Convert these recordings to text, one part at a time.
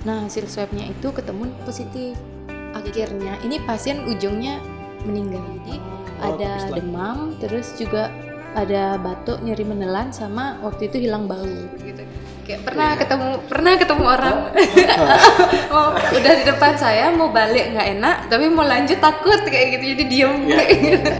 Nah hasil swabnya itu ketemu positif. Akhirnya ini pasien ujungnya meninggal. Jadi ada demam, terus juga ada batuk, nyeri menelan, sama waktu itu hilang bau gitu. Kayak pernah ketemu orang udah di depan saya mau balik nggak enak, tapi mau lanjut takut kayak gitu, jadi diem kayak gitu.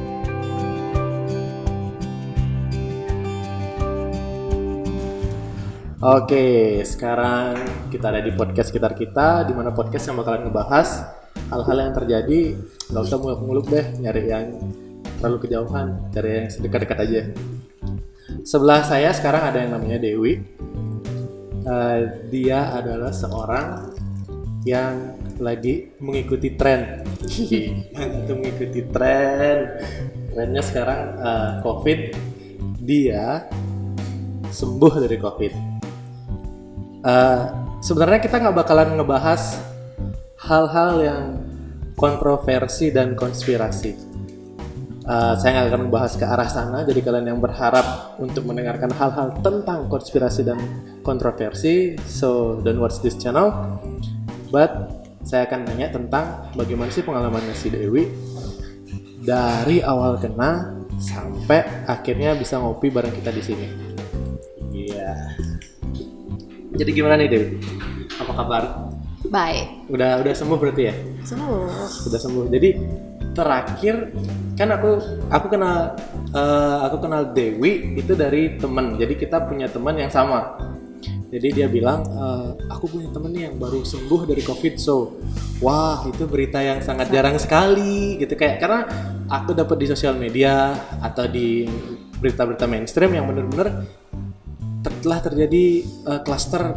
Oke, sekarang kita ada di podcast sekitar kita, di mana podcast yang bakalan ngebahas hal-hal yang terjadi. Nggak usah muluk-muluk deh, nyari yang terlalu kejauhan, cari yang sedekat-dekat aja. Sebelah saya sekarang ada yang namanya Dewi. Dia adalah seorang yang lagi mengikuti tren. Itu mengikuti trennya sekarang COVID. Dia sembuh dari COVID. Sebenarnya kita nggak bakalan ngebahas hal-hal yang kontroversi dan konspirasi. Saya nggak akan membahas ke arah sana. Jadi kalian yang berharap untuk mendengarkan hal-hal tentang konspirasi dan kontroversi, so don't watch this channel. But saya akan nanya tentang bagaimana sih pengalamannya si Dewi dari awal kena sampai akhirnya bisa ngopi bareng kita di sini. Iya. Jadi gimana nih Dewi? Apa kabar? Baik. Udah sembuh berarti ya? Sembuh. Sudah sembuh. Jadi terakhir kan aku kenal Dewi itu dari teman. Jadi kita punya teman yang sama. Jadi dia bilang aku punya temen nih yang baru sembuh dari COVID. So, wah itu berita yang sangat jarang sekali gitu, kayak karena aku dapat di sosial media atau di berita-berita mainstream yang benar-benar telah terjadi klaster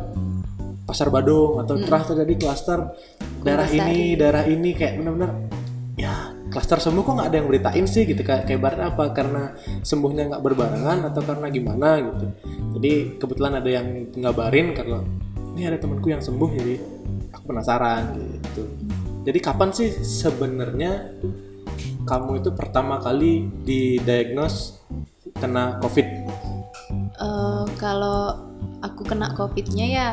Pasar Badung atau telah terjadi klaster daerah ini kayak benar-benar ya klaster sembuh kok nggak ada yang beritain sih gitu, kayak ibaratnya apa, karena sembuhnya nggak berbarengan atau karena gimana gitu. Jadi kebetulan ada yang ngabarin kalau ini ada temanku yang sembuh, jadi aku penasaran gitu. Jadi kapan sih sebenarnya kamu itu pertama kali didiagnose kena COVID? Kalau aku kena COVID-nya ya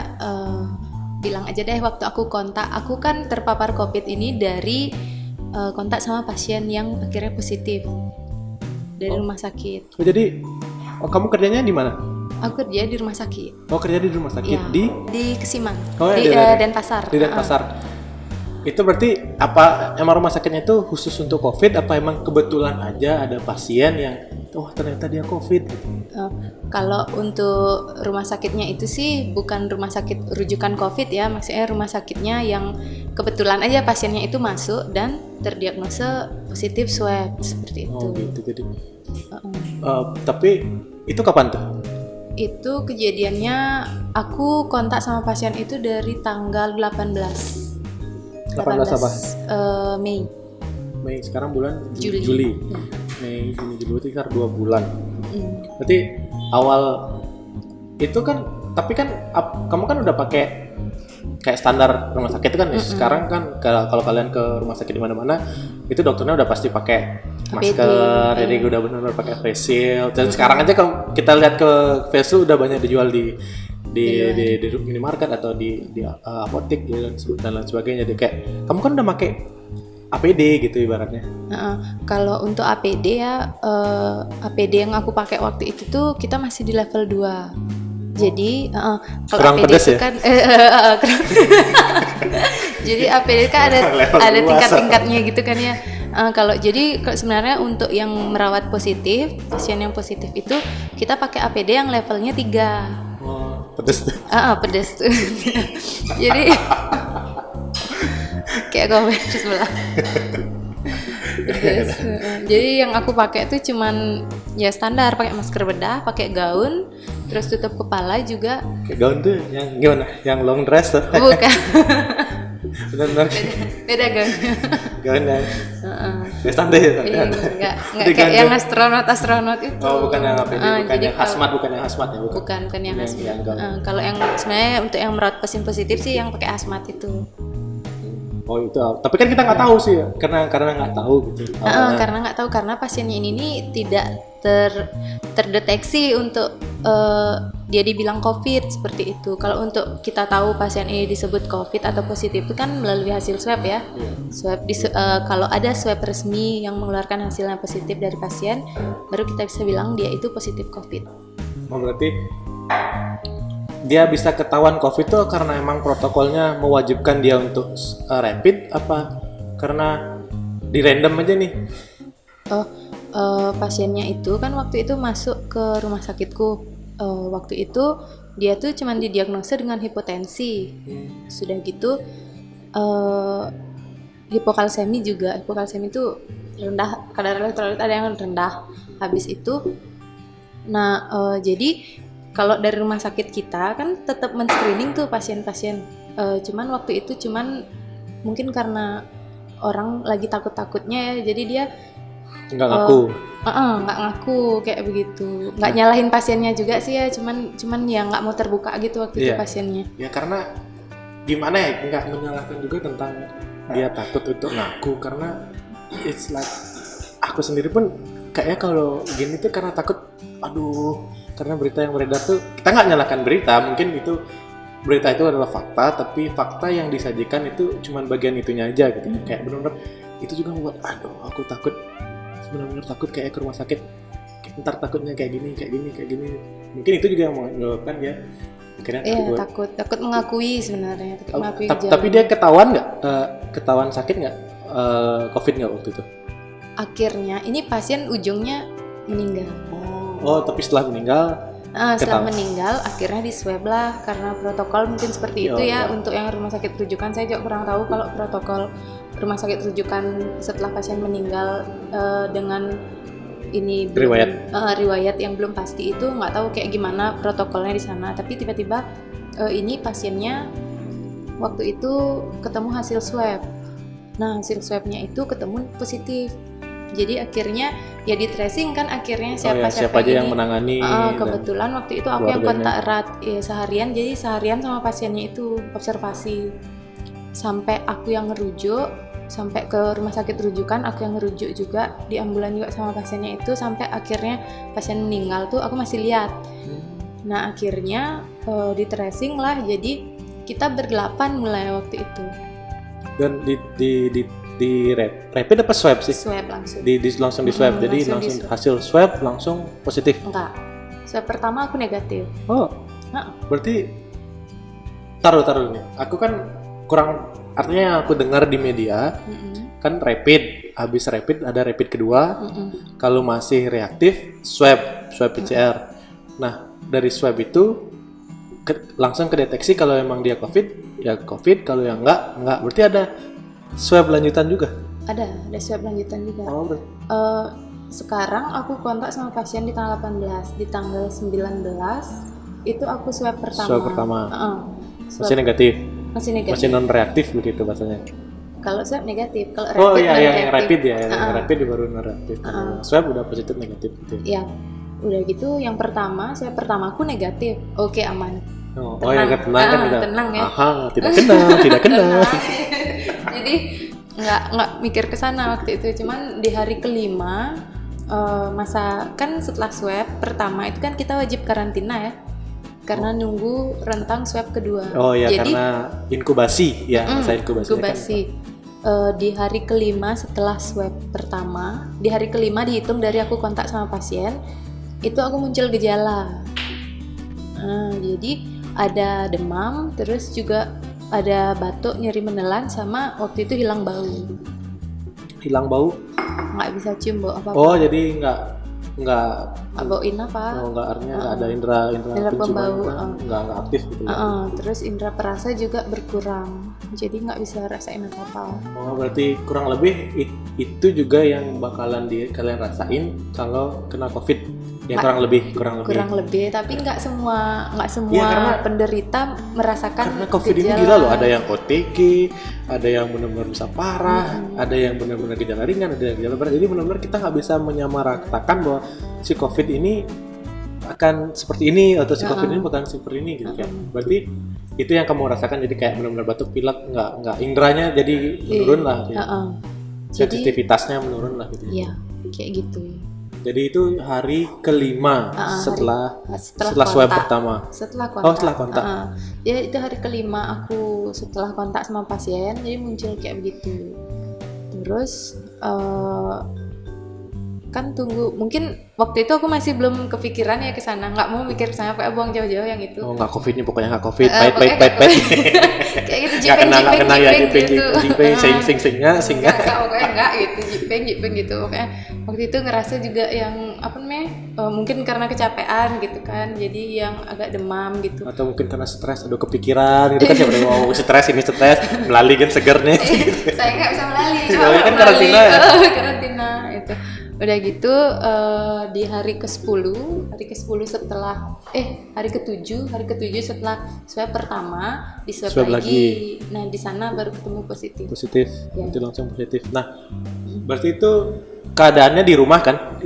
bilang aja deh waktu aku kontak. Aku kan terpapar COVID ini dari kontak sama pasien yang akhirnya positif dari rumah sakit. Oh, jadi kamu kerjanya di mana? Aku kerja di rumah sakit. Oh, kerja di rumah sakit Ya, di Kesimang. Oh, di ya, Denpasar. Di Denpasar. Itu berarti apa emang rumah sakitnya itu khusus untuk COVID, apa emang kebetulan aja ada pasien yang ternyata dia COVID gitu? Kalau untuk rumah sakitnya itu sih bukan rumah sakit rujukan COVID ya, maksudnya rumah sakitnya yang kebetulan aja pasiennya itu masuk dan terdiagnosa positif swab seperti itu. Oh gitu, jadi. Tapi itu kapan tuh? Itu kejadiannya aku kontak sama pasien itu dari tanggal 18 apa? Mei. Sekarang bulan Juli. Mei, Juni, Juli, sekitar 2 bulan. Berarti awal itu kan, tapi kan kamu kan udah pakai kayak standar rumah sakit itu kan. Sekarang kan kalau kalian ke rumah sakit di mana-mana itu dokternya udah pasti pakai masker, jadi udah benar-benar pakai face shield. Dan sekarang aja kalau kita lihat ke face shield udah banyak dijual di minimarket atau di apotek dan lain sebagainya. Jadi kayak kamu kan udah pakai APD gitu ibaratnya. Kalau untuk APD ya, APD yang aku pakai waktu itu tuh kita masih di level 2. Jadi kalau kurang APD pedes itu ya? kan jadi APD kan ada tingkat-tingkatnya gitu kan ya. Kalau sebenarnya untuk yang merawat positif, pasien yang positif itu kita pakai APD yang levelnya 3. Pedes tuh. Pedes tuh. Jadi kayak komen di sebelah. Pedes. Jadi yang aku pakai tuh cuman ya standar, pakai masker bedah, pakai gaun, terus tutup kepala juga. Kayak gaun tuh yang gimana? Yang long dress tuh? Bukan. Benar-benar. Beda gaun. Gaun yang standar ya? Enggak kayak yang astronot itu. Oh, bukan yang APD, bukan yang hazmat ya? Bukan yang hazmat. Kalau yang sebenarnya untuk yang merawat pasien positif sih yang pakai hazmat itu. Oh itu, tapi kan kita nggak tahu sih ya, karena nggak tahu gitu. Karena nggak tahu, karena pasiennya ini tidak terdeteksi untuk dia dibilang COVID seperti itu. Kalau untuk kita tahu pasien ini disebut COVID atau positif itu kan melalui hasil swab ya. Swab kalau ada swab resmi yang mengeluarkan hasilnya positif dari pasien, baru kita bisa bilang dia itu positif COVID. Oh, berarti dia bisa ketahuan COVID tuh karena emang protokolnya mewajibkan dia untuk rapid apa karena di random aja nih? Pasiennya itu kan waktu itu masuk ke rumah sakitku. Waktu itu dia tuh cuman didiagnosa dengan hipotensi. Sudah gitu hipokalsemi juga. Hipokalsemi itu rendah, kadar elektrolit ada yang rendah. Habis itu jadi kalau dari rumah sakit kita kan tetap men-screening tuh pasien-pasien. Cuman waktu itu mungkin karena orang lagi takut-takutnya ya, jadi dia nggak ngaku. Nggak ngaku kayak begitu. Nggak nyalahin pasiennya juga sih ya, cuman ya nggak mau terbuka gitu waktu itu pasiennya. Ya karena gimana ya, nggak menyalahkan juga tentang dia takut untuk ngaku, karena it's like aku sendiri pun kayaknya kalau gini tuh karena takut, karena berita yang beredar tuh kita nggak nyalahkan berita, mungkin itu berita itu adalah fakta, tapi fakta yang disajikan itu cuman bagian itunya aja gitu. Kayak benar-benar itu juga membuat aku takut, benar-benar takut kayak ke rumah sakit, ntar takutnya kayak gini. Mungkin itu juga yang menyebabkan dia akhirnya takut mengakui sebenarnya. Tapi dia ketahuan sakit nggak, COVID nggak waktu itu? Akhirnya ini pasien ujungnya meninggal. Tapi setelah meninggal? Setelah meninggal akhirnya di swab lah, karena protokol mungkin seperti itu ya. Untuk yang rumah sakit rujukan saya juga kurang tahu kalau protokol rumah sakit rujukan setelah pasien meninggal dengan ini riwayat yang belum pasti, itu nggak tahu kayak gimana protokolnya di sana. Tapi tiba-tiba ini pasiennya waktu itu ketemu hasil swab. Nah, hasil swabnya itu ketemu positif. Jadi akhirnya ya di tracing kan akhirnya siapa aja yang menangani. Kebetulan waktu itu aku yang kontak erat seharian, jadi seharian sama pasiennya itu observasi sampai aku yang ngerujuk, sampai ke rumah sakit rujukan aku yang ngerujuk juga, di ambulan juga sama pasiennya itu, sampai akhirnya pasien meninggal tuh aku masih lihat. Nah akhirnya di tracing lah, jadi kita berdelapan mulai waktu itu. Dan di rapid apa swab sih? Swab langsung. Langsung di swab. Jadi langsung hasil swab langsung positif. Enggak. Swab pertama aku negatif. Berarti taruh nih. Aku kan kurang, artinya yang aku dengar di media kan rapid, habis rapid ada rapid kedua. Kalau masih reaktif swab PCR. Nah, dari swab itu langsung kedeteksi kalau emang dia COVID, ya COVID, kalau yang enggak. Berarti ada swab lanjutan juga? Ada swab lanjutan juga. Sekarang aku kontak sama pasien di tanggal 18, di tanggal 19 itu aku swab pertama. Swab pertama. Masih negatif. Masih non reaktif begitu bahasanya. Kalau swab negatif, kalau rapid yang rapid ya, yang rapid baru non reaktif. Swab udah positif negatif gitu. Iya. Udah gitu yang pertama, swab pertama aku negatif. Oke, aman. Tenang ya. Tidak kena. Jadi nggak mikir ke sana waktu itu. Cuman di hari kelima masa kan setelah swab pertama itu kan kita wajib karantina ya, karena nunggu rentang swab kedua. Jadi, karena inkubasi ya, masa inkubasi. Kan. Di hari kelima setelah swab pertama, di hari kelima dihitung dari aku kontak sama pasien, itu aku muncul gejala. Jadi ada demam, terus juga ada batuk, nyeri menelan, sama waktu itu hilang bau. Hilang bau? Nggak bisa cium bau apa-apa. Jadi nggak bauin apa? Nggak, artinya nggak ada indera pembau. Nggak aktif gitu. Terus indera perasa juga berkurang, jadi nggak bisa rasain apa-apa. Berarti kurang lebih itu juga yang bakalan kalian rasain kalau kena COVID. Ya kurang lebih, tapi nggak semua ya, penderita merasakan karena COVID gejala. Ini gila loh, ada yang OTG, ada yang benar-benar bisa parah, ada yang benar-benar gejala ringan, ada yang gejala berat. Jadi benar-benar kita nggak bisa menyamaratakan bahwa si COVID ini akan seperti ini atau si COVID ini bakal seperti ini gitu kan. Berarti itu yang kamu rasakan, jadi kayak benar-benar batuk, pilek, nggak indranya jadi menurun lah. Sensitivitasnya menurun lah gitu. Iya, kayak gitu. Jadi itu hari kelima setelah swab kontak. pertama. Setelah kontak. Oh, setelah kontak. Ya itu hari kelima aku setelah kontak sama pasien, jadi muncul kayak begitu. Terus kan tunggu, mungkin waktu itu aku masih belum kepikiran ya ke sana, nggak mau mikir sana, kayak buang jauh-jauh yang itu. Oh, nggak covid nih, pokoknya nggak covid, pahit. Kayak gitu, nggak kena ya, jipeng Enggak, singa. pokoknya enggak gitu, jipeng gitu. Pokoknya waktu itu ngerasa juga yang apa namanya, mungkin karena kecapean gitu kan, jadi yang agak demam gitu. Atau mungkin karena stres, aduh kepikiran gitu kan, siapa tahu stres, melalui kan seger nih. Saya nggak bisa melalui, soalnya kan karantina ya. Karantina itu. Udah gitu di hari ke-10 setelah hari ke-7 setelah swab pertama di swab lagi. Nah, di sana baru ketemu positif. Ya. Itu langsung positif. Nah, berarti itu keadaannya di rumah kan?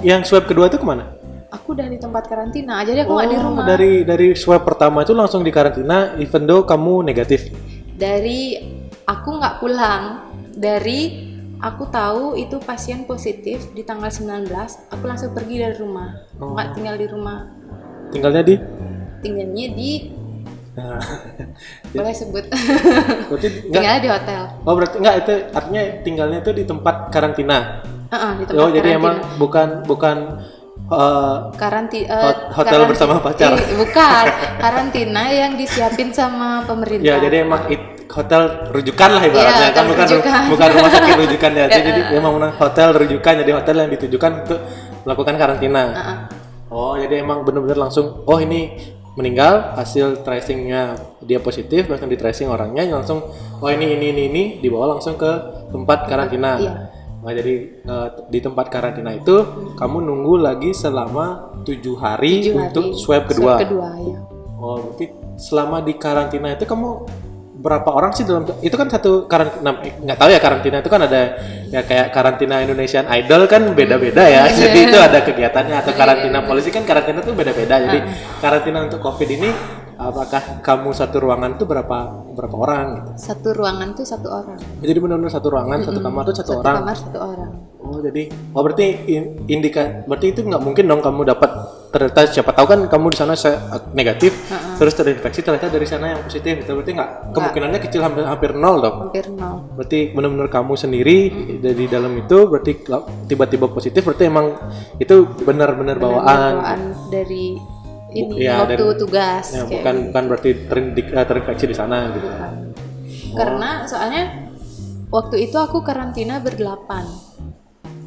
Yang swab kedua itu kemana? Aku udah di tempat karantina, jadi aku nggak di rumah. Dari swab pertama itu langsung di karantina, even though kamu negatif? Dari aku nggak pulang, aku tahu itu pasien positif di tanggal 19, aku langsung pergi dari rumah. Nggak tinggal di rumah. Tinggalnya di boleh sebut. Berarti tinggalnya di hotel. Oh, berarti enggak, itu artinya tinggalnya itu di tempat karantina. Di tempat karantina. Jadi emang bukan hotel bersama pacar. Bukan, karantina yang disiapin sama pemerintah. Ya, jadi emang hotel rujukan lah ibaratnya, kan bukan rumah sakit rujukan ya. Jadi emang hotel rujukan, jadi hotel yang ditujukan untuk melakukan karantina. Oh, jadi emang benar-benar langsung, ini meninggal, hasil tracingnya dia positif, langsung di tracing orangnya, langsung ini dibawa langsung ke tempat karantina. Nah, jadi di tempat karantina itu kamu nunggu lagi selama 7 hari untuk swab kedua. Ya. Oh, berarti selama di karantina itu kamu berapa orang sih dalam itu kan satu karantina? Nggak tahu ya, karantina itu kan ada ya kayak karantina Indonesian Idol kan beda-beda ya. Jadi itu ada kegiatannya, atau karantina polisi kan karantina tuh beda-beda. Jadi karantina untuk COVID ini, apakah kamu satu ruangan tuh berapa orang gitu? Satu ruangan tuh 1 orang. Jadi benar-benar satu ruangan, satu kamar tuh satu orang. Satu kamar 1 orang. Berarti berarti itu nggak mungkin dong kamu dapat, ternyata siapa tahu kan kamu di sana negatif, terus terinfeksi, ternyata dari sana yang positif. Itu berarti kemungkinannya kecil, hampir nol dong. Hampir nol. Berarti benar-benar kamu sendiri dari dalam itu, berarti tiba-tiba positif, berarti emang itu benar-benar bawaan dari waktu tugas. Ya, bukan berarti terinfeksi di sana gitu. Karena soalnya waktu itu aku karantina ber-8.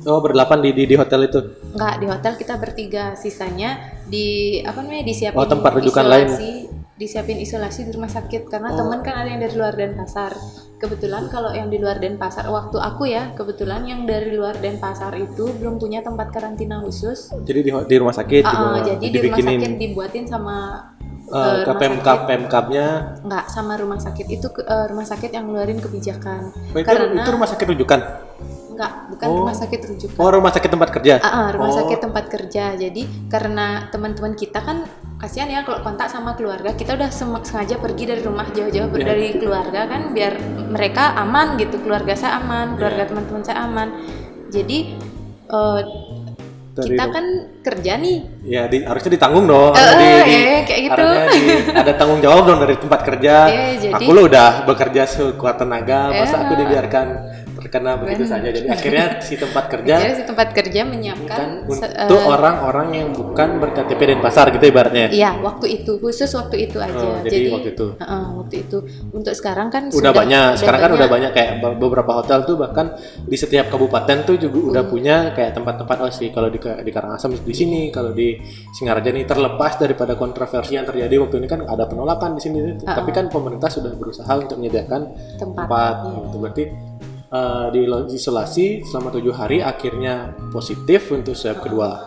Oh, ber-8 di hotel itu? Enggak, di hotel kita ber-3, sisanya disiapin tempat rujukan lain. Disiapin isolasi di rumah sakit karena teman kan ada yang dari luar Denpasar. Kebetulan kalau yang di luar Denpasar, waktu aku ya, kebetulan yang dari luar Denpasar itu belum punya tempat karantina khusus. Jadi di rumah sakit jadi di rumah sakit dibuatin sama Pemkabnya? Enggak, sama rumah sakit itu rumah sakit yang ngeluarin kebijakan. Itu rumah sakit rujukan? Enggak, bukan rumah sakit rujukan. Oh, rumah sakit tempat kerja? Rumah sakit tempat kerja. Jadi karena teman-teman kita kan kasihan ya kalau kontak sama keluarga, kita udah sengaja pergi dari rumah jauh-jauh dari keluarga kan, biar mereka aman gitu, keluarga saya aman, keluarga teman-teman saya aman. Jadi kita kan kerja nih. Ya, harusnya ditanggung dong. Kayak gitu. Ada tanggung jawab dong dari tempat kerja. Jadi, aku lo udah bekerja sekuat tenaga, masa aku dibiarkan terkena begitu saja. Jadi akhirnya si tempat kerja menyiapkan untuk orang-orang yang bukan ber-KTP Denpasar gitu ibaratnya. Iya, khusus waktu itu aja. Jadi waktu itu. Untuk sekarang kan udah banyak. Sekarang kan udah banyak, kayak beberapa hotel tuh bahkan di setiap kabupaten tuh juga udah punya kayak tempat-tempat kalau di Karangasem di sini, kalau di Singaraja nih, terlepas daripada kontroversi yang terjadi waktu ini kan ada penolakan di sini. Tapi kan pemerintah sudah berusaha untuk menyediakan tempat. Gitu. Berarti di isolasi selama 7 hari, akhirnya positif untuk swab kedua.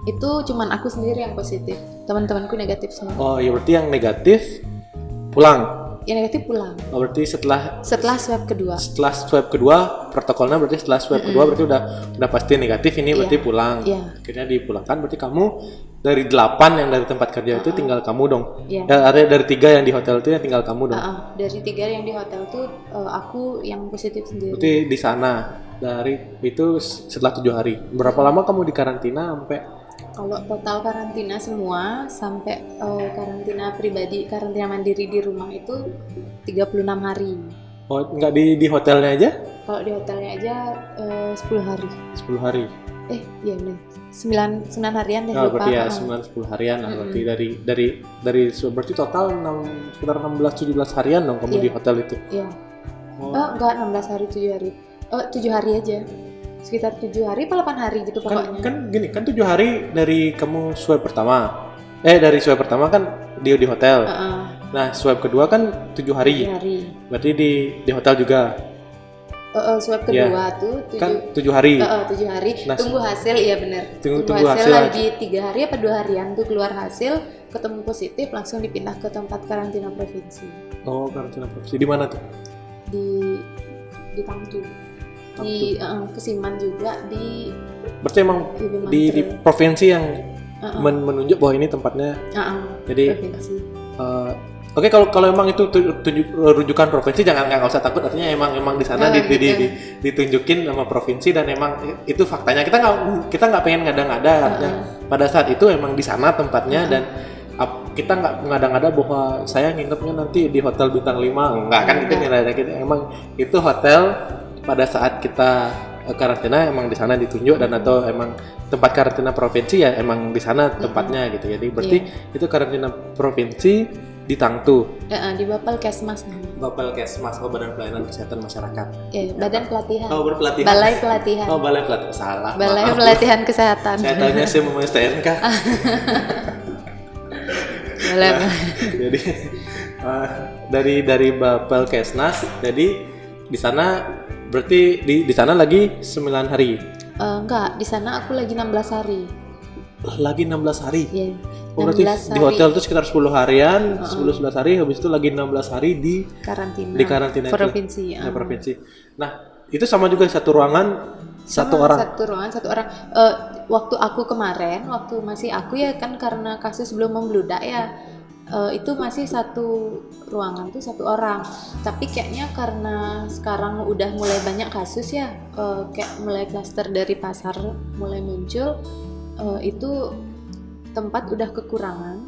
Itu cuman aku sendiri yang positif, teman-temanku negatif semua. Oh iya, berarti yang negatif pulang? Yang negatif pulang. Oh, berarti setelah swab kedua. Setelah swab kedua, protokolnya berarti setelah swab kedua berarti udah pasti negatif ini, berarti pulang. Akhirnya dipulangkan, berarti kamu dari 8 yang dari tempat kerja itu tinggal kamu dong. Iya. Artinya dari 3 yang di hotel itu yang tinggal kamu dong. Dari 3 yang di hotel tuh aku yang positif sendiri. Berarti di sana dari itu setelah 7 hari. Berapa lama kamu di karantina sampai? Kalau total karantina semua sampai karantina pribadi, karantina mandiri di rumah itu 36 hari. Oh, nggak di hotelnya aja? Kalau di hotelnya aja 10 hari. 10 hari. Iya benar. 9 harian deh Nah, lupa. berarti ya 9-10 harian lah. Berarti dari berarti total sekitar 16-17 harian dong kamu di hotel itu. Iya. Enggak 16 hari 7 hari. 7 hari aja. Sekitar 7 hari atau 8 hari gitu pokoknya. Kan gini, kan 7 hari dari kamu swab pertama. Dari swab pertama kan di hotel. Nah, swab kedua kan 7 hari. 7 hari. Berarti di hotel juga. Swab kedua tuh 7 kan 7 hari. 7 hari. Nah, Tunggu hasil, iya benar. Tunggu hasil lagi 3 hari apa 2 harian tuh keluar hasil, ketemu positif langsung dipindah ke tempat karantina provinsi. Oh, karantina provinsi di mana tuh? Di Tangtu. Di Kesiman juga di. Berarti emang di provinsi yang menunjuk bahwa ini tempatnya. Jadi provinsi. Oke, kalau emang itu rujukan provinsi nggak usah takut, artinya emang di sana ditunjukin sama provinsi dan emang itu faktanya. Kita nggak pengen ngada-ngada, artinya pada saat itu emang di sana tempatnya dan kita nggak ngada-ngada bahwa saya nginepnya nanti di hotel bintang 5, nggak kan, itu nilainya kita emang itu hotel pada saat kita karantina emang di sana ditunjuk dan atau emang tempat karantina provinsi ya emang di sana tempatnya gitu. Jadi berarti itu karantina provinsi di Tangtu. Di Bapelkesmas namanya. Bapelkesmas, Badan Pelayanan Kesehatan Masyarakat. Badan pelatihan. Berpelatihan. Balai pelatihan. Balai pelatihan. Salah. Balai pelatihan kesehatan. Saya tanya saya mau STNK. Jadi dari Bapelkesnas, jadi di sana berarti di sana lagi 9 hari. Enggak, di sana aku lagi 16 hari. Lagi 16 hari. Iya. Oh, berarti di hotel itu sekitar 10 harian, 10-11 hari, habis itu lagi 16 hari di karantina provinsi. Provinsi. Nah, itu sama juga satu ruangan, satu orang. Waktu aku kemarin, waktu masih aku ya kan karena kasus belum membludak ya, itu masih satu ruangan tuh satu orang. Tapi kayaknya karena sekarang udah mulai banyak kasus ya, kayak mulai klaster dari pasar mulai muncul, itu tempat udah kekurangan,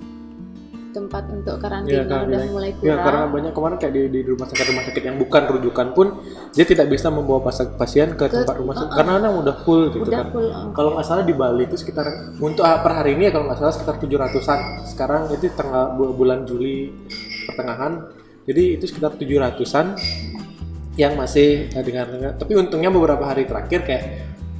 tempat untuk karantina udah mulai kurang. Ya, karena banyak kemarin kayak di rumah sakit yang bukan rujukan pun dia tidak bisa membawa pasien ke tempat rumah sakit karena udah full gitu kan. Kalau nggak salah di Bali itu sekitar untuk per hari ini ya kalau nggak salah sekitar 700-an. Sekarang itu tengah bulan Juli pertengahan, jadi itu sekitar 700-an yang masih dengar. Tapi untungnya beberapa hari terakhir kayak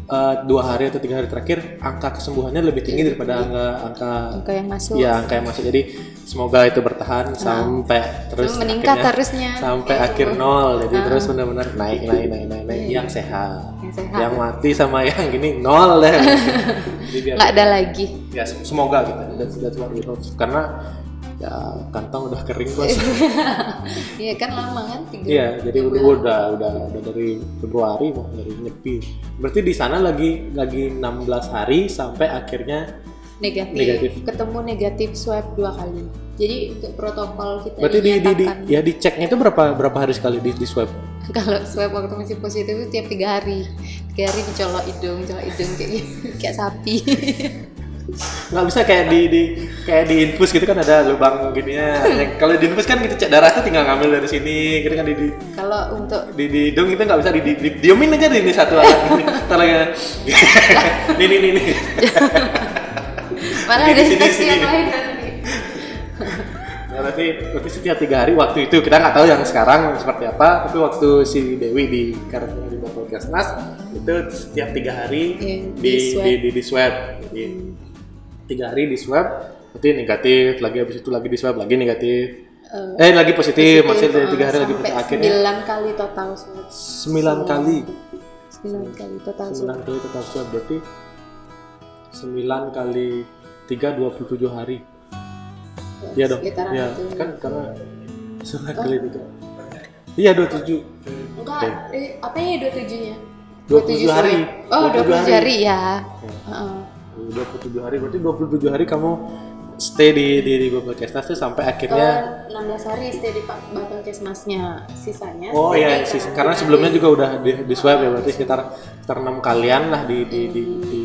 2 hari atau 3 hari terakhir angka kesembuhannya lebih tinggi daripada angka yang masuk. Ya, angka yang masuk. Jadi semoga itu bertahan sampai terus meningkat terusnya sampai akhir nol. Jadi terus benar-benar naik yang sehat. Yang mati sama yang gini nol deh. Nggak ada lagi. Ya semoga gitu. That's what we hope. Karena ya kantong udah kering bos. Iya kan lama kan 3 Iya, jadi udah dari Februari mau dari nyepi. Berarti di sana lagi 16 hari sampai akhirnya negatif. Ketemu negatif swab 2 kali. Jadi untuk protokol kita berarti diceknya itu berapa hari sekali di swab? Kalau swab waktu masih positif itu tiap 3 hari. 3 hari dicolok hidung kayak sapi. Nggak bisa kayak di infus gitu kan ada lubang gininya. Kalau di infus kan gitu cek darah tuh tinggal ngambil dari sini gitu kan kalau untuk di hidung itu nggak bisa diemin aja di satu alat ini. Entar lagi nih. Malah ada seksi yang lain nanti. Ya, berarti setiap 3 hari waktu itu kita nggak tahu yang sekarang seperti apa, tapi waktu si Dewi di karantina di Bapelkesmas itu setiap 3 hari di swab. Jadi 3 hari di swab, berarti negatif, lagi habis itu lagi di swab lagi negatif. Lagi positif, masih dari 3 hari lagi akhirnya 9 kali total swab. 9 kali. 9 kali total 9 kali total swab berarti 9 kali 3 27 hari. Iya dong. Iya, kan karena 9 kali 3. Iya 27. Enggak, apa ya 27-nya? 27 hari. Oh, 27 hari ya. 27 hari, berarti 27 hari kamu stay di Bapelkesmas tuh sampai akhirnya 16 hari stay di Bapelkesmasnya, sisanya. Oh iya, karena sebelumnya juga udah di swab ya, berarti sekitar 6 kalian lah di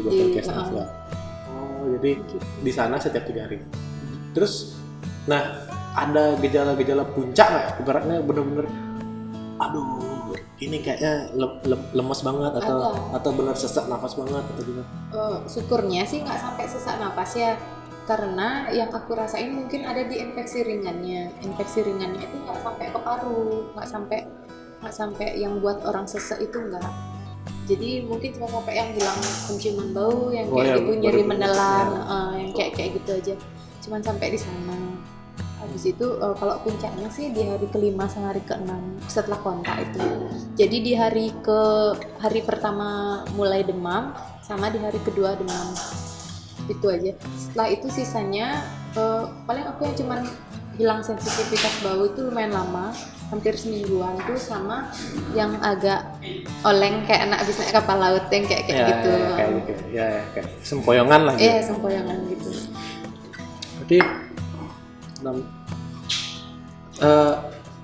Bapelkesmas ya. Oh, jadi di sana setiap 3 hari. Terus, nah ada gejala-gejala puncak nggak? Ibaratnya bener-bener, aduh, ini kayaknya lemes banget atau benar sesak nafas banget atau gimana? Syukurnya sih nggak sampai sesak nafas ya. Karena yang aku rasain mungkin ada di infeksi ringannya itu nggak sampai ke paru, nggak sampai yang buat orang sesek itu enggak. Jadi mungkin cuma sampai yang hilang penciuman bau, yang kayak gitu nyeri menelan, yang kayak gitu aja. Cuman sampai di sana. Habis itu kalau puncaknya sih di hari ke-5 sama hari ke-6 setelah kontak itu. Jadi di hari pertama mulai demam sama di hari kedua demam. Itu aja. Setelah itu sisanya paling aku yang cuman hilang sensitivitas bau itu lumayan lama, hampir semingguan tuh, sama yang agak oleng kayak anak habis naik kapal laut yang kayak gitu. Kayak sempoyongan lah gitu. Iya, sempoyongan gitu. Berarti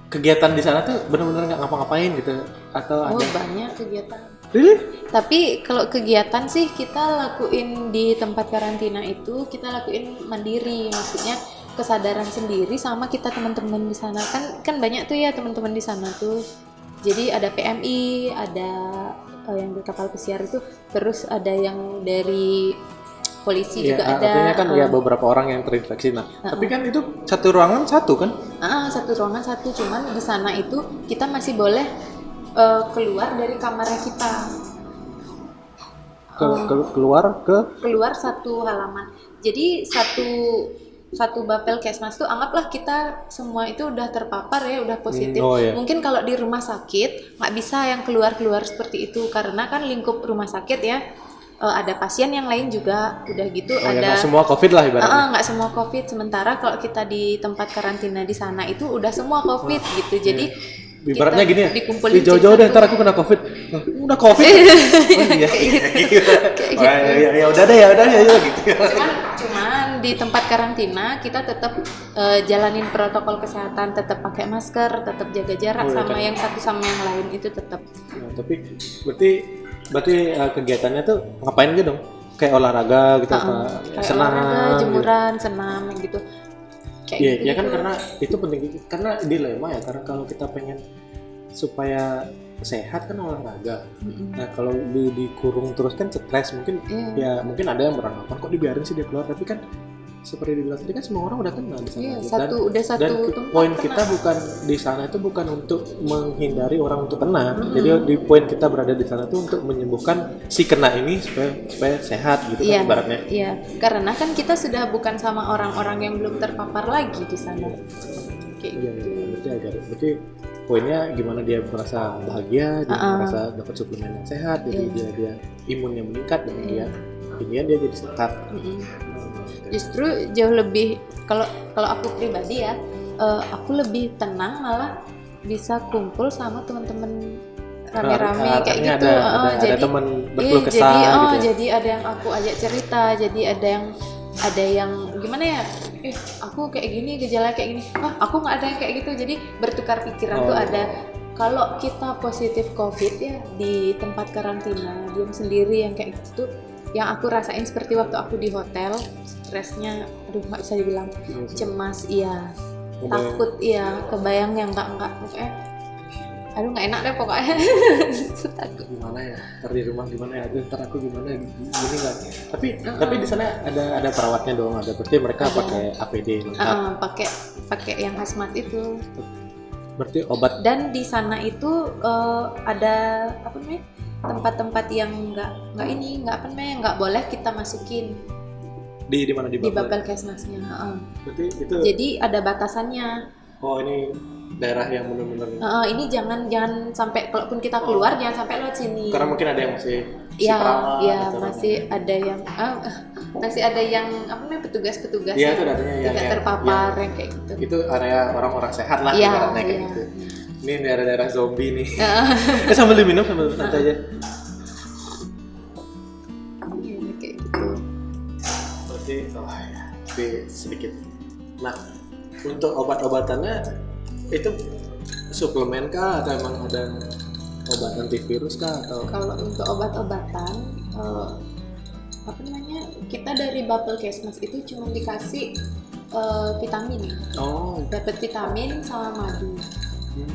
kegiatan di sana tuh benar-benar nggak ngapa-ngapain gitu atau ada? Banyak kegiatan. Really? Tapi kalau kegiatan sih kita lakuin di tempat karantina itu kita lakuin mandiri, maksudnya kesadaran sendiri sama kita teman-teman di sana kan banyak tuh ya teman-teman di sana tuh. Jadi ada PMI, ada yang di kapal pesiar itu, terus ada yang dari polisi juga ada. Artinya kan ya beberapa orang yang terinfeksi. Tapi kan itu satu ruangan satu kan? Satu ruangan satu, cuman di sana itu kita masih boleh keluar dari kamarnya kita. Keluar satu halaman. Jadi satu Bapelkesmas tuh anggaplah kita semua itu udah terpapar ya, udah positif. Mungkin kalau di rumah sakit nggak bisa yang keluar seperti itu karena kan lingkup rumah sakit ya. Ada pasien yang lain juga udah gitu. Nggak semua COVID lah ibaratnya. Nggak semua COVID. Sementara kalau kita di tempat karantina di sana itu udah semua COVID gitu. Jadi ibaratnya gini ya, dikumpulin jauh-jauh deh ntar aku kena COVID. Udah COVID. Ya udah deh gitu. Cuman di tempat karantina kita tetap jalanin protokol kesehatan, tetap pakai masker, tetap jaga jarak sama yang satu sama yang lain itu tetap. Tapi berarti kegiatannya tuh ngapain gitu dong? Kayak olahraga gitu, senam, olahraga, jemuran, senam gitu. Iya kan, karena itu penting, karena dilema ya, karena kalau kita pengen supaya sehat kan olahraga. Nah kalau dikurung terus kan stres, mungkin ya mungkin ada yang beranggapan kok dibiarin sih dia keluar, tapi kan seperti dibilang tadi kan semua orang udah kena di sana. Dan poin kita bukan di sana itu bukan untuk menghindari orang untuk kena. Jadi di poin kita berada di sana itu untuk menyembuhkan si kena ini supaya sehat gitu kan ibaratnya. Iya, karena kan kita sudah bukan sama orang-orang yang belum terpapar lagi di sana. Kayak gitu. Berarti poinnya gimana dia merasa bahagia, dia merasa dapat suplemen yang sehat, jadi dia imunnya meningkat dan dia jadi sehat. Justru jauh lebih kalau aku pribadi ya, aku lebih tenang malah bisa kumpul sama teman-teman rame-rame kayak gitu. Ada teman berkeluh kesah gitu. Jadi ada yang aku ajak cerita, jadi ada yang gimana ya? Aku kayak gini, gejala kayak gini. Aku nggak ada yang kayak gitu. Jadi bertukar pikiran tuh ada. Kalau kita positif COVID ya di tempat karantina, diam sendiri yang kayak gitu tuh, yang aku rasain seperti waktu aku di hotel, stresnya, nggak bisa dibilang cemas, takut, kebayang yang nggak, nggak enak deh pokoknya. Takut. Gimana ya, ntar di rumah gimana ya, ntar aku gimana gini nggak. Tapi di sana ada perawatnya dong, ada, berarti mereka pakai APD lengkap. Pakai yang hazmat itu. Berarti obat. Dan di sana itu ada apa namanya? Tempat-tempat yang nggak boleh kita masukin di mana di Bapelkesmasnya. Berarti itu. Jadi ada batasannya. Oh, ini daerah yang benar-benar. Ini jangan sampai, kalaupun kita keluar jangan sampai lewat sini. Karena mungkin ada yang masih masih ada yang apa namanya, petugas-petugas yang tidak terpapar yang kayak gitu. Itu area orang-orang sehat lah ibaratnya kayak gitu. Ini daerah-daerah zombie nih. Sambil diminum sambil santai aja. Kayak gitu. sedikit. Nah, untuk obat-obatannya itu suplemen kah atau emang ada obat antivirus kah atau? Kalau untuk obat-obatan apa namanya, kita dari Bapelkesmas itu cuma dikasih vitamin. Oh, Dapat vitamin sama madu.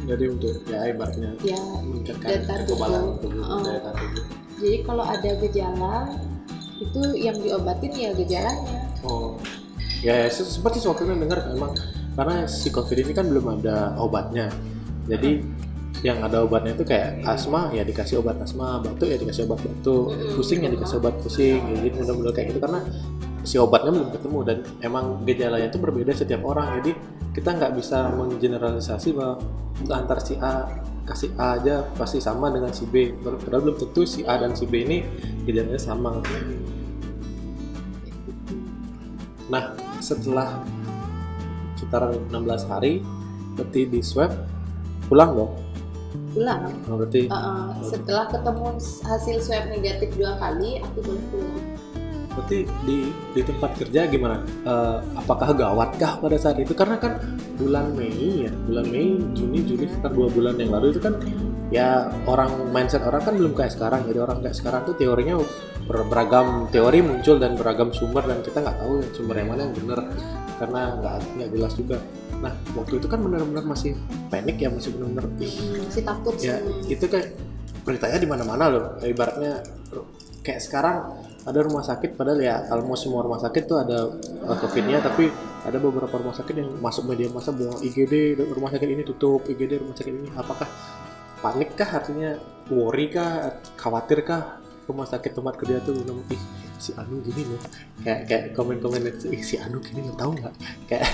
jadi untuk ya ibaratnya Ya, meningkatkan daya kekebalan tubuh. tubuh, daya tahan tubuh. Jadi kalau ada gejala itu yang diobatin ya gejalanya. Oh, ya seperti waktu itu dengar memang karena si COVID ini kan belum ada obatnya. Jadi yang ada obatnya itu kayak asma ya dikasih obat asma, batuk ya dikasih obat batuk, pusing ya dikasih obat pusing, gitu mudah-mudahan kayak gitu karena si obatnya belum ketemu dan emang gejalanya itu berbeda setiap orang. Jadi kita nggak bisa menggeneralisasi bahwa antar si A kasih A aja pasti sama dengan si B, padahal belum tentu si A dan si B ini gejalanya sama. Nah, setelah sekitar 16 hari berarti di swab pulang dong. Pulang. Oh, berarti Setelah ketemu hasil swab negatif 2 kali, aku boleh pulang. berarti di tempat kerja gimana? Apakah gawatkah pada saat itu? Karena kan bulan Mei, Juni, Juli sekitar 2 bulan yang lalu itu kan ya mindset orang kan belum kayak sekarang. Jadi orang kayak sekarang tuh teorinya beragam teori muncul dan beragam sumber dan kita nggak tahu sumber yang mana yang benar karena nggak jelas juga. Nah, waktu itu kan benar-benar masih panik ya, masih benar-benar Masih takut ya sih. itu kayak beritanya di mana-mana loh. Ibaratnya kayak sekarang ada rumah sakit padahal ya kalau mau semua rumah sakit tuh ada COVID-nya, tapi ada beberapa rumah sakit yang masuk media massa bahwa IGD rumah sakit ini tutup, IGD rumah sakit ini. Apakah panik kah, artinya worry kah, khawatir kah rumah sakit tempat kerja tuh si Anu gini loh, kayak komen-komen si Anu gini lo tahu nggak, kayak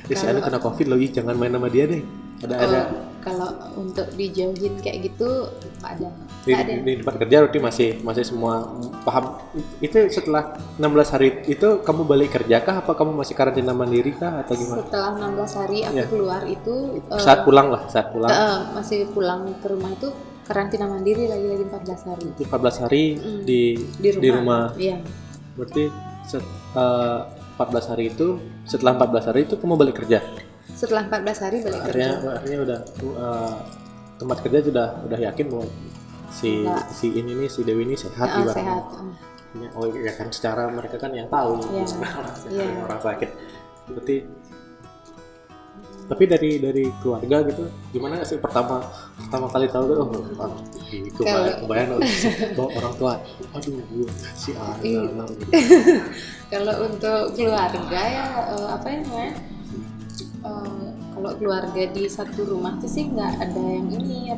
si Anu kena COVID loh, jangan main sama dia deh. Ada kalau untuk dijauhin kayak gitu nggak ada. di tempat kerja berarti masih semua paham. Itu setelah 16 hari itu kamu balik kerja kah, apa kamu masih karantina mandiri kah atau gimana? Setelah 16 hari aku keluar itu saat pulang masih pulang ke rumah itu karantina mandiri lagi 14 hari. 14 hari di rumah. Iya. Berarti 14 hari itu, setelah 14 hari itu kamu balik kerja. Setelah 14 hari balik kerja. Artinya udah tempat kerja udah yakin bahwa si ini nih, si Dewi ini sehat ibaratnya. Sehat. Oh ya kan, secara mereka kan yang tahu orang sakit. Berarti tapi dari keluarga gitu gimana sih pertama kali tahu tuh kebayang bahwa orang tua aduh si anak Kalau untuk keluarga ya apa ya namanya, kalau keluarga di satu rumah tuh sih nggak ada yang ini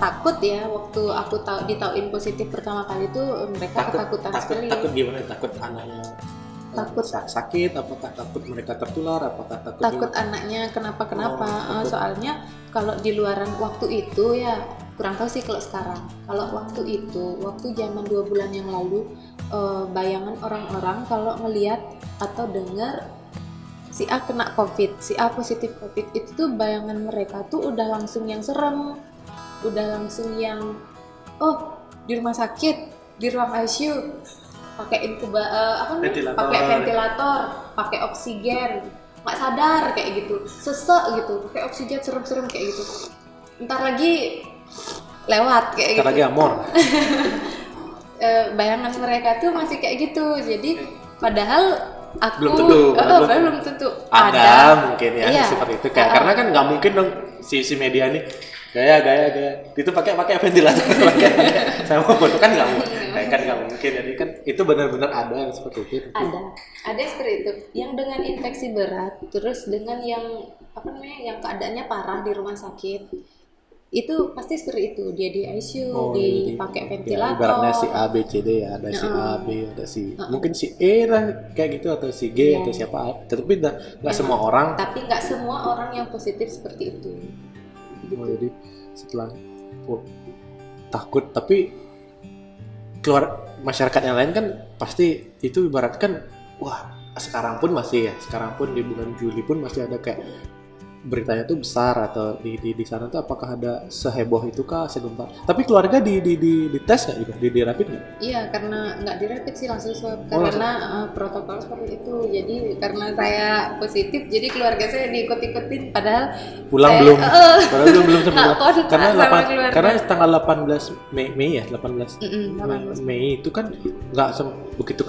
takut ya. Waktu aku ditauin positif pertama kali tuh mereka ketakutan sekali. Takut gimana? Takut anaknya takut sakit, apakah takut mereka tertular, apakah takut anaknya kenapa soalnya kalau di luaran waktu itu ya kurang tahu sih kalau sekarang. Kalau waktu zaman 2 bulan yang lalu bayangan orang-orang kalau ngelihat atau dengar si A kena COVID, si A positif COVID, itu tuh bayangan mereka tuh udah langsung yang serem, udah langsung yang di rumah sakit, di ruang ICU pakai pakai ventilator, pakai oksigen, nggak sadar kayak gitu, sesek gitu, pakai oksigen serem-serem kayak gitu. Ntar lagi lewat kayak gitu. Ntar lagi amor. Bayangan mereka tuh masih kayak gitu. Jadi padahal aku belum tentu ada mungkin ya seperti itu kayak karena kan nggak mungkin dong si media nih gaya itu pakai ventilator sama foto kan nggak mungkin. Jadi kan itu benar-benar ada yang seperti itu. Ada seperti itu yang dengan infeksi berat terus dengan yang yang keadaannya parah di rumah sakit itu pasti seperti itu, dia di ICU dipakai ventilator. Ya, ibaratnya si A B C D ya, ada si A B, ada si mungkin si E lah kayak gitu atau si G atau siapa, tapi nggak semua orang. Tapi nggak semua orang yang positif seperti itu. Gitu. Jadi setelah takut, tapi keluar masyarakat yang lain kan pasti itu ibaratkan wah sekarang pun di bulan Juli pun masih ada kayak beritanya tuh besar atau di sana tuh apakah ada seheboh itu kah, segempar? Tapi keluarga di tes nggak juga, di rapid nggak? Iya, karena nggak di rapid sih, langsung swab Oh, karena protokol seperti itu. Jadi karena saya positif, jadi keluarga saya diikut-ikutin padahal Pulang saya, belum, padahal belum sempat nggak pulang. kontak Karena sama keluarga. karena tanggal 18 Mei ya, 18 18. Mei itu kan nggak begitu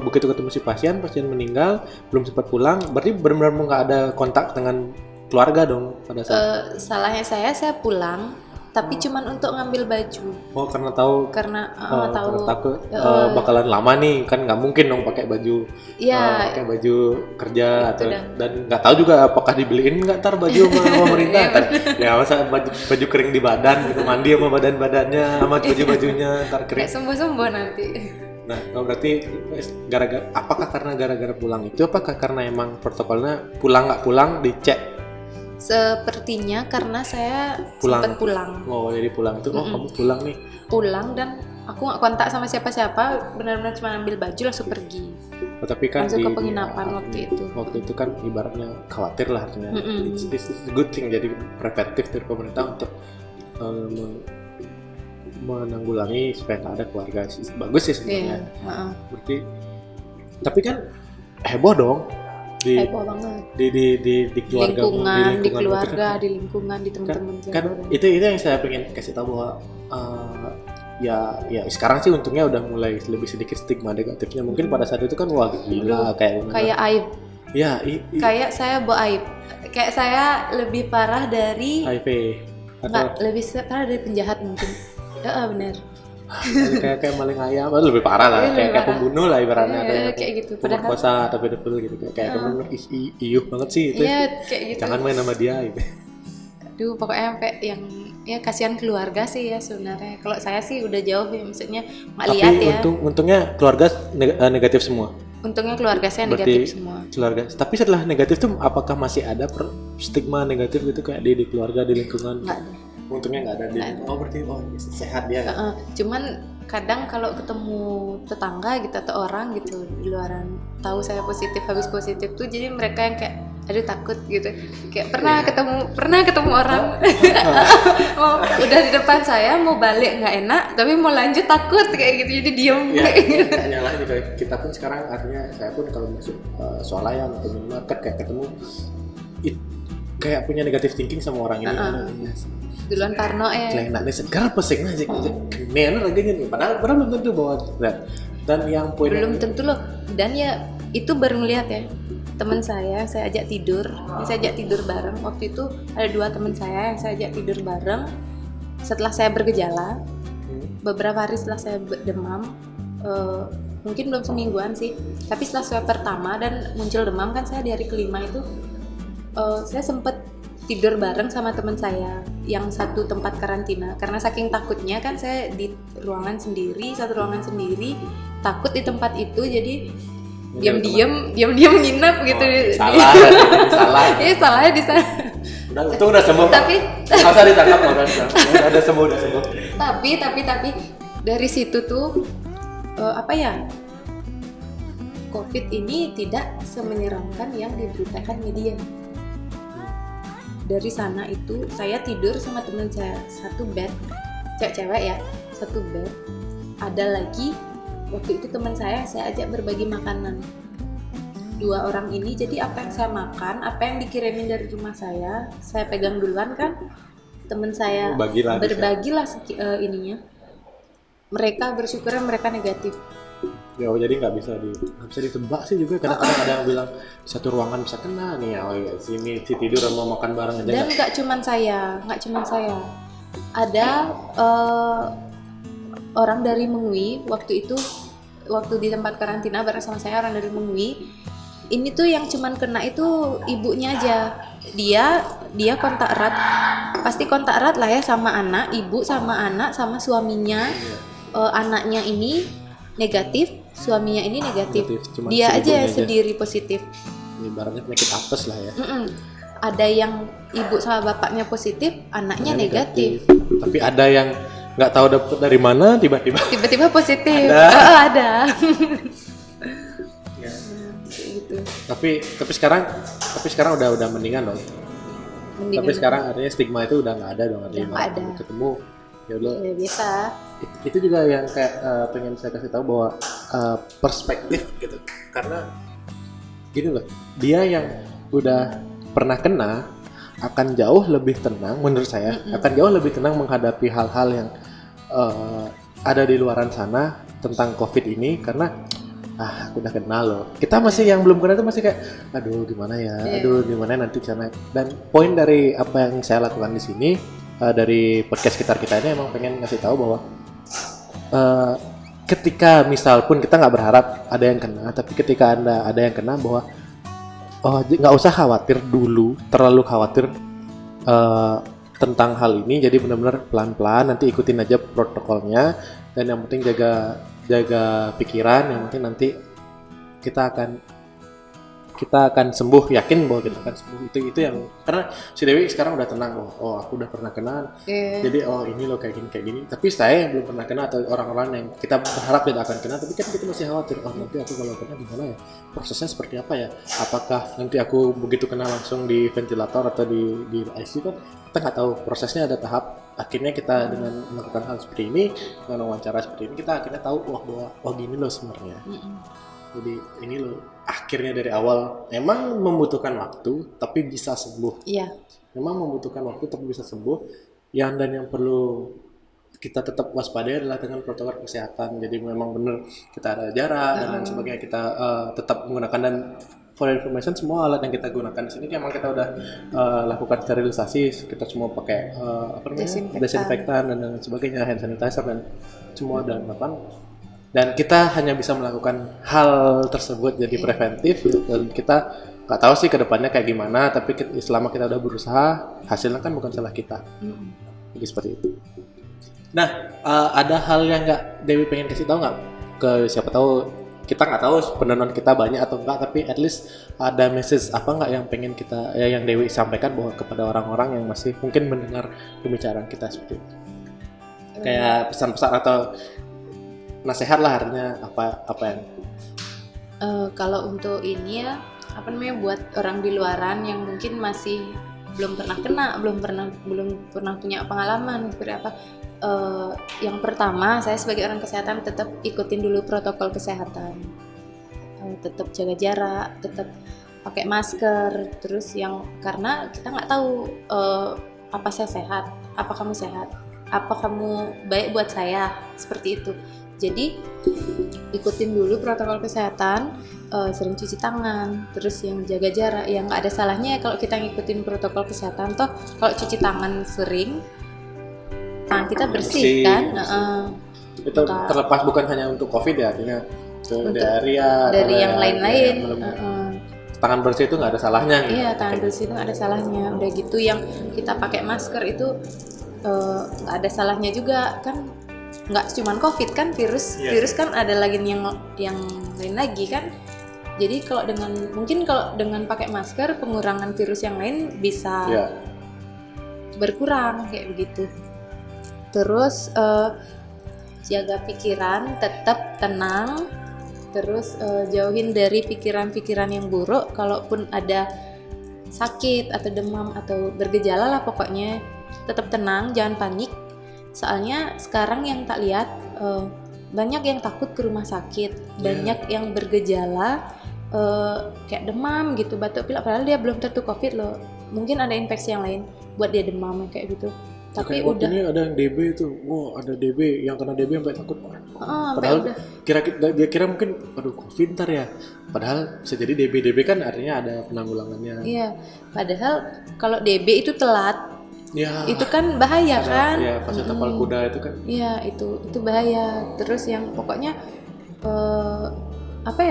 begitu ketemu si pasien meninggal belum sempat pulang, berarti benar-benar nggak ada kontak dengan keluarga dong pada saat. Salahnya saya pulang, tapi cuman untuk ngambil baju Oh, karena tahu karena karena tahu takut bakalan lama nih, kan nggak mungkin dong pakai baju ya pakai baju kerja itu atau dah. dan nggak tahu juga apakah dibeliin nggak ntar baju sama pemerintah kan ya, masa baju kering di badan gitu, mandi sama badannya sama baju-bajunya ntar kering. kayak sembuh-sembuh nanti. Nah, oh, berarti apakah karena gara-gara pulang itu, apakah karena emang protokolnya pulang nggak pulang dicek? Sepertinya karena saya Pulang. sempat pulang. Oh, jadi pulang itu, kamu pulang nih. Pulang dan aku nggak kontak sama siapa-siapa, benar-benar cuma ambil baju langsung pergi. Oh, tapi kan Langsung ke penginapan waktu itu. Waktu itu kan ibaratnya khawatir lah artinya. It's a good thing, jadi preventif dari pemerintah untuk menanggulangi supaya nggak ada keluarga. Bagus sih sebenarnya. Iya, Berarti, tapi kan heboh dong heboh banget. di keluarga, Di berarti keluarga, kan, di lingkungan, di teman-teman. kan itu yang saya pengen kasih tahu bahwa ya sekarang sih untungnya udah mulai lebih sedikit stigma negatifnya. Mungkin pada saat itu kan wah gila kayak aib. Ya, Kayak saya bawa aib. Kayak saya lebih parah dari HIV nggak, lebih parah dari penjahat mungkin. Benar. kayak maling ayam, lebih parah lah, Lebih kayak parah. pembunuh lah ibaratnya, ada yang kayak gitu. Padahal pemerkosa atau pedofil gitu, kayak bener iyuh banget sih itu. iya kayak gitu. Jangan main sama dia gitu. Aduh, pokoknya sampai yang ya kasihan keluarga sih ya sebenarnya. Kalau saya sih udah jauh ya, maksudnya nggak Tapi lihat ya. untungnya keluarga negatif semua. Untungnya keluarga saya Berarti negatif semua. keluarga. Tapi setelah negatif tuh apakah masih ada stigma negatif gitu kayak di keluarga, di lingkungan? Nggak ada. Untungnya nggak ada. Oh, berarti sehat dia. Cuman kadang kalau ketemu tetangga gitu atau orang gitu di luaran tahu saya positif, habis positif tuh jadi mereka yang kayak aduh takut gitu. Kayak pernah ketemu orang udah di depan saya mau balik nggak enak tapi mau lanjut takut kayak gitu, jadi diem Ya, kayak gitu. nyala juga. Kita pun sekarang artinya saya pun kalau masuk swalayan atau minimarket kayak ketemu kayak punya negatif thinking sama orang ini. Duluan Parno ya. Enak nih segar pesing aja kemen rasanya nih, padahal belum tentu bahwa dan yang poin Belum tentu loh. Dan ya itu baru ngeliat ya. Teman saya ajak tidur. Saya ajak tidur bareng. Waktu itu ada 2 teman saya yang saya ajak tidur bareng. Setelah saya bergejala, beberapa hari setelah saya demam, mungkin belum semingguan sih. Tapi setelah swab pertama dan muncul demam kan, saya di hari kelima itu saya sempat tidur bareng sama teman saya yang satu tempat karantina karena saking takutnya kan saya di satu ruangan sendiri takut di tempat itu, jadi diam-diam nginep gitu. Salah. Iya, salahnya di sana. Udah sembuh. Tapi nggak usah ditangkap, udah sembuh. tapi dari situ tuh COVID ini tidak semenyeramkan yang diberitakan media. Dari sana itu saya tidur sama teman saya satu bed, cewek ya, satu bed. Ada lagi waktu itu teman saya ajak berbagi makanan. 2 orang ini, jadi apa yang saya makan, apa yang dikirimin dari rumah saya pegang duluan kan. Teman saya berbagilah ininya. Mereka bersyukur mereka negatif. Ya, jadi nggak bisa ditebak sih juga. Kadang-kadang ada yang bilang satu ruangan bisa kena nih, sini si tidur mau makan bareng aja. Dan nggak cuman saya, ada orang dari Mengwi waktu di tempat karantina bareng sama saya, orang dari Mengwi. Ini tuh yang cuman kena itu ibunya aja. Dia kontak erat, pasti kontak erat lah ya sama anak, ibu sama anak sama suaminya. Anaknya ini negatif, suaminya ini negatif. Dia aja sendiri positif. Ibaratnya penyakit apes lah ya. Ada yang ibu sama bapaknya positif, anaknya negatif. Tapi ada yang nggak tahu dapet dari mana tiba-tiba positif. Ada. Ya. Kayak gitu. Tapi sekarang udah mendingan dong. Mendingan. Tapi sekarang artinya stigma itu udah nggak ada dong, Udah nggak ada. ketemu ya udah. Ya biasa. Itu juga yang kayak pengen saya kasih tahu bahwa perspektif gitu, karena gini loh, dia yang udah pernah kena akan jauh lebih tenang menurut saya, akan jauh lebih tenang menghadapi hal-hal yang ada di luaran sana tentang COVID ini, karena aku udah kenal loh. Kita masih yang belum kenal itu masih kayak aduh gimana ya, aduh gimana nanti sana. Dan poin dari apa yang saya lakukan di sini dari podcast kita ini emang pengen ngasih tahu bahwa ketika misal pun kita nggak berharap ada yang kena, tapi ketika ada yang kena, bahwa nggak usah khawatir dulu, terlalu khawatir tentang hal ini. Jadi benar-benar pelan-pelan, nanti ikutin aja protokolnya, dan yang penting jaga pikiran. Yang penting nanti kita akan sembuh, yakin bahwa kita akan sembuh. Itu yang, karena si Dewi sekarang udah tenang, aku udah pernah kena, jadi ini loh kayak gini. Tapi saya belum pernah kena, atau orang-orang yang kita berharap tidak akan kena, tapi kan kita masih khawatir, nanti aku kalau kena gimana ya, prosesnya seperti apa ya, apakah nanti aku begitu kena langsung di ventilator atau di ICU, kan kita nggak tahu. Prosesnya ada tahap. Akhirnya kita dengan melakukan hal seperti ini, dengan wawancara seperti ini, kita akhirnya tahu bahwa gini loh sebenarnya. Jadi ini loh, akhirnya dari awal memang membutuhkan waktu tapi bisa sembuh. Iya. Memang membutuhkan waktu tapi bisa sembuh. Yang perlu kita tetap waspada adalah dengan protokol kesehatan. Jadi memang benar kita ada jarak dan lain sebagainya, kita tetap menggunakan. Dan for information, semua alat yang kita gunakan di sini memang kita udah lakukan sterilisasi. Kita semua pakai desinfektan dan lain sebagainya, hand sanitizer dan semua dan dan kita hanya bisa melakukan hal tersebut jadi preventif, dan kita nggak tahu sih kedepannya kayak gimana, tapi selama kita udah berusaha, hasilnya kan bukan salah kita. Jadi seperti itu. Nah, ada hal yang nggak Dewi pengen kasih tahu nggak ke siapa tahu, kita nggak tahu penonton kita banyak atau enggak, tapi at least ada message apa nggak yang pengen kita yang Dewi sampaikan bahwa kepada orang-orang yang masih mungkin mendengar pembicaraan kita seperti itu. Kayak pesan-pesan atau nasihat lah, artinya apa yang kalau untuk ini ya, buat orang di luaran yang mungkin masih belum pernah kena, belum pernah punya pengalaman seperti apa. Yang pertama, saya sebagai orang kesehatan tetap ikutin dulu protokol kesehatan, tetap jaga jarak, tetap pakai masker. Terus karena kita nggak tahu apa saya sehat, apa kamu sehat, apa kamu baik buat saya, seperti itu. Jadi ikutin dulu protokol kesehatan, sering cuci tangan, terus yang jaga jarak. Yang nggak ada salahnya ya kalau kita ngikutin protokol kesehatan. Toh kalau cuci tangan sering, tangan kita bersih kan. Itu terlepas bukan hanya untuk COVID ya, artinya dari yang lain-lain. Tangan bersih itu nggak ada salahnya. Iya, tangan bersih itu nggak ada salahnya. Udah gitu yang kita pakai masker itu nggak ada salahnya juga kan. Nggak cuman COVID kan, virus kan ada lagi yang lain lagi kan. Jadi kalau dengan pakai masker, pengurangan virus yang lain bisa berkurang kayak begitu. Terus jaga pikiran, tetap tenang. Terus jauhin dari pikiran-pikiran yang buruk. Kalaupun ada sakit atau demam atau bergejala lah, pokoknya tetap tenang, jangan panik. Soalnya sekarang yang tak lihat banyak yang takut ke rumah sakit, banyak yang bergejala kayak demam gitu, batuk pilek, padahal dia belum tentu COVID loh. Mungkin ada infeksi yang lain buat dia demam kayak gitu. Tapi kayak udah ini ada yang DB itu, ada DB yang kena DB sampai takut. Padahal dia kira mungkin aduh COVID ntar ya. Padahal bisa jadi DB kan artinya ada penanggulangannya. Iya, padahal kalau DB itu telat. Ya, itu kan bahaya kan? Iya, pas tapal kuda itu kan. Iya, itu bahaya. Terus yang pokoknya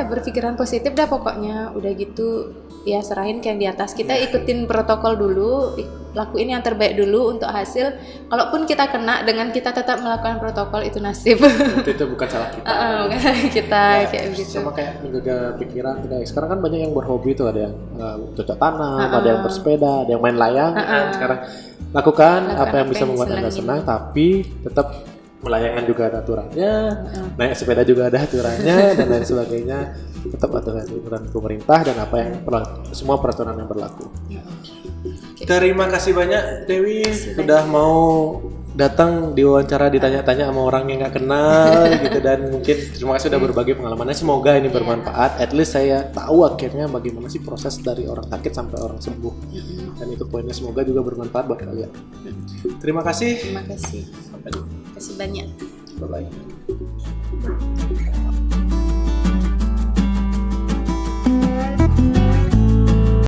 berpikiran positif dah pokoknya. Udah gitu ya serahin ke yang di atas. Kita ikutin protokol dulu, lakuin yang terbaik dulu untuk hasil. Kalaupun kita kena, dengan kita tetap melakukan protokol, itu nasib. Itu bukan salah kita. Bukan salah kita kayak begitu. Sama kayak menjaga pikiran. Sekarang kan banyak yang berhobi tuh, ada yang cocok tanam, ada yang bersepeda, ada yang main layang. Sekarang lakukan apa yang bisa membuat Anda senang, tapi tetap Melayangkan juga ada aturannya, naik sepeda juga ada aturannya dan lain sebagainya. Tetap aturan pemerintah dan apa yang semua peraturan yang berlaku. Terima kasih banyak Dewi sudah mau datang diwawancara, ditanya-tanya sama orang yang nggak kenal gitu, dan mungkin terima kasih sudah berbagi pengalamannya. Semoga ini bermanfaat. At least saya tahu akhirnya bagaimana sih proses dari orang sakit sampai orang sembuh. Dan itu poinnya, semoga juga bermanfaat buat kalian. Terima kasih. Terima kasih. Sampai jumpa. Terima kasih banyak. Bye bye.